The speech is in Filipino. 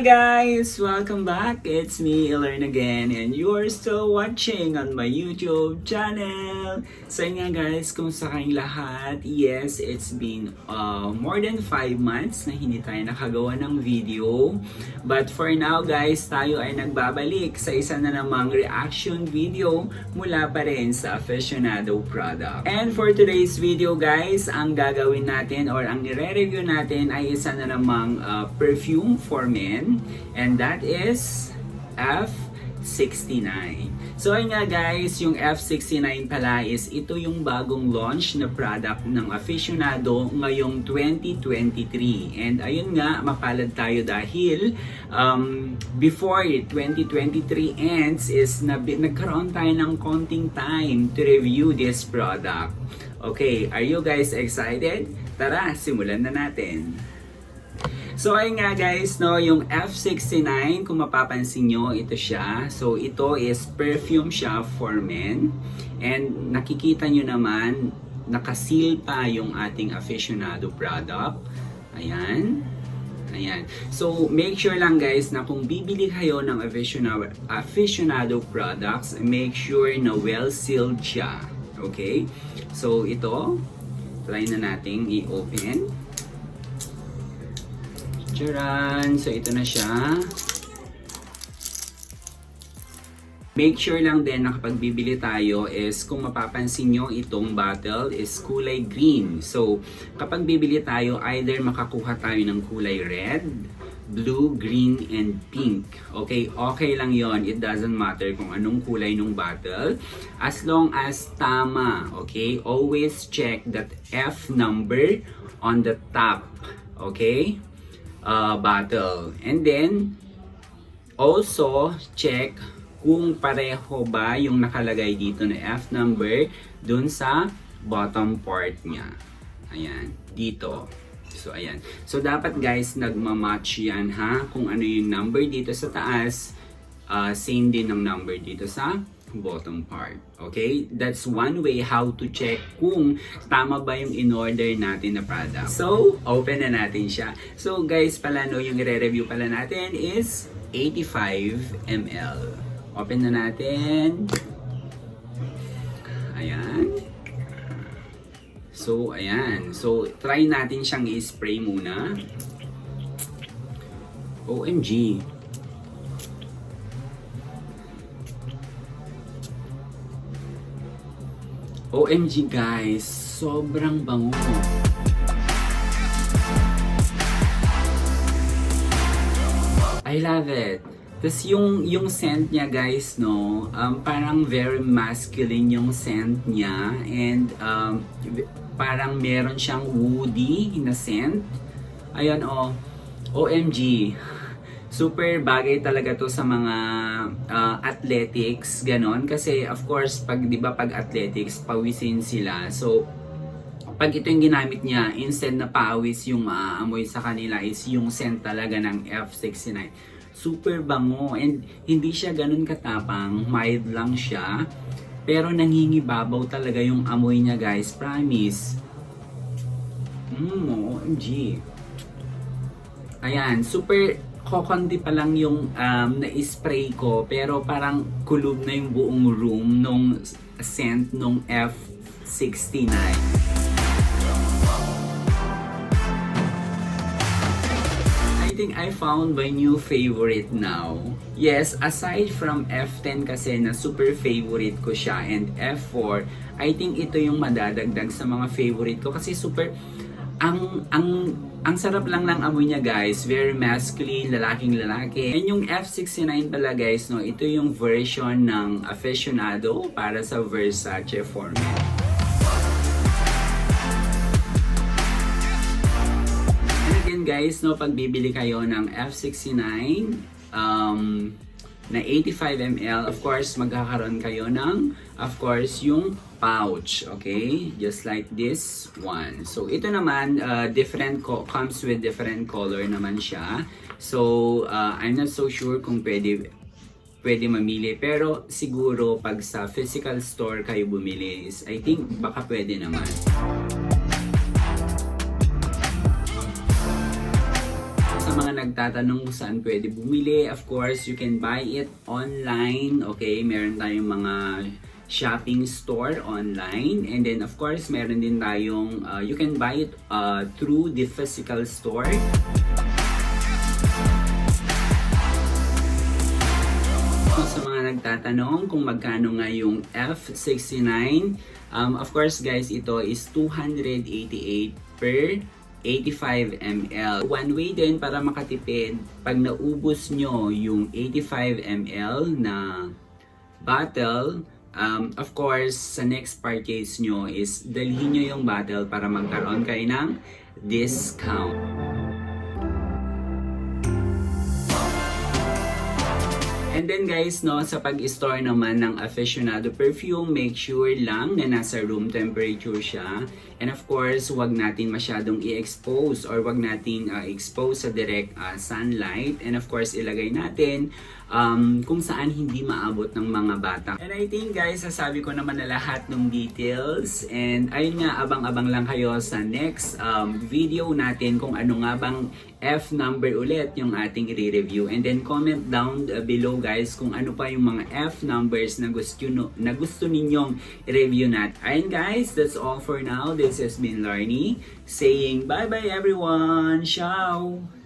Hi guys! Welcome back! It's me, Ellern again, and you're still watching on my YouTube channel! So yun nga guys, kumusta kayong lahat? Yes, it's been more than 5 months na hindi tayo nakagawa ng video. But for now guys, tayo ay nagbabalik sa isa na namang reaction video mula pa rin sa Aficionado product. And for today's video guys, ang gagawin natin or ang nire-review natin ay isa na namang perfume for men, and that is F69. So ayun nga guys, yung F69 pala is ito yung bagong launch na product ng Aficionado ngayong 2023. And ayun nga, mapalad tayo dahil before 2023 ends is nagkaroon tayo ng konting time to review this product. Okay, are you guys excited? Tara, simulan na natin. So ayun nga guys, no, yung F69, kung mapapansin nyo, ito siya. So ito is perfume siya for men. And nakikita nyo naman, nakaseal pa yung ating Aficionado product. Ayan. Ayan. So make sure lang guys na kung bibili kayo ng Aficionado products, make sure na well sealed siya. Okay? So ito, try na nating i-open. So ito na siya. Make sure lang din na kapag bibili tayo is kung mapapansin nyo itong bottle is kulay green. So kapag bibili tayo, either makakuha tayo ng kulay red, blue, green, and pink. Okay, okay lang yon. It doesn't matter kung anong kulay ng bottle. As long as tama. Okay, always check that F number on the top. Okay? Bottle. And then, also, check kung pareho ba yung nakalagay dito na F number dun sa bottom part niya. Ayan, dito. So, ayan. So, dapat guys, nagmamatch yan ha. Kung ano yung number dito sa taas, same din ng number dito sa bottom part. Okay? That's one way how to check kung tama ba yung in-order natin na product. So, open na natin siya. So, guys, pala no, yung i-review pala natin is 85 ml. Open na natin. Ayan. So, ayan. So, try natin siyang i-spray muna. OMG. OMG guys, sobrang bango. I love it. Tapos yung scent niya guys, no, parang very masculine yung scent niya, and parang meron siyang woody na scent. Ayan oh, OMG. Super bagay talaga to sa mga athletics, ganon. Kasi of course, pag athletics, pawisin sila. So, pag ito yung ginamit niya, instead na pawis yung amoy sa kanila is yung scent talaga ng F69. Super bango, and hindi siya ganon katapang, mild lang siya. Pero nangingibabaw talaga yung amoy niya guys, promise. OMG. Ayan, super kokonti pa lang yung na-spray ko, pero parang kulob na yung buong room nung scent nung F69. I think I found my new favorite now. Yes, aside from F10 kasi na super favorite ko siya, and F4, I think ito yung madadagdag sa mga favorite ko kasi super ang sarap lang ng amoy niya guys, very masculine, lalaking-lalaki. And yung F69 pala guys, no, ito yung version ng Aficionado para sa Versace format. And again guys, no, pag bibili kayo ng F69 na 85 ml, of course, magkakaroon kayo ng, of course, yung pouch, okay? Just like this one. So, ito naman, comes with different color naman siya. So, I'm not so sure kung pwede mamili. Pero, siguro, pag sa physical store kayo bumili, I think baka pwede naman. Sa mga mga nagtatanong kung saan pwede bumili, of course, you can buy it online. Okay, meron tayong mga shopping store online. And then, of course, meron din tayong, you can buy it through the physical store. Sa mga nagtatanong kung magkano nga yung F69, of course guys, ito is 288 per 85 ml. One way din para makatipid, pag naubos nyo yung 85 ml na bottle, of course, sa next purchase nyo is dalhin nyo yung bottle para magkaroon kayo ng discount. And then guys, no, sa pag-store naman ng Aficionado perfume, make sure lang na nasa room temperature siya. And of course, wag natin masyadong i-expose or wag natin expose sa direct sunlight. And of course, ilagay natin kung saan hindi maabot ng mga bata. And I think guys, sasabi ko naman na lahat ng details. And ayun nga, abang-abang lang kayo sa next video natin kung ano nga bang F number ulit yung ating i-review. And then comment down below guys kung ano pa yung mga F numbers na gusto ninyong i-review natin. Ayun guys, that's all for now. This has been Larnie saying bye bye everyone. Ciao!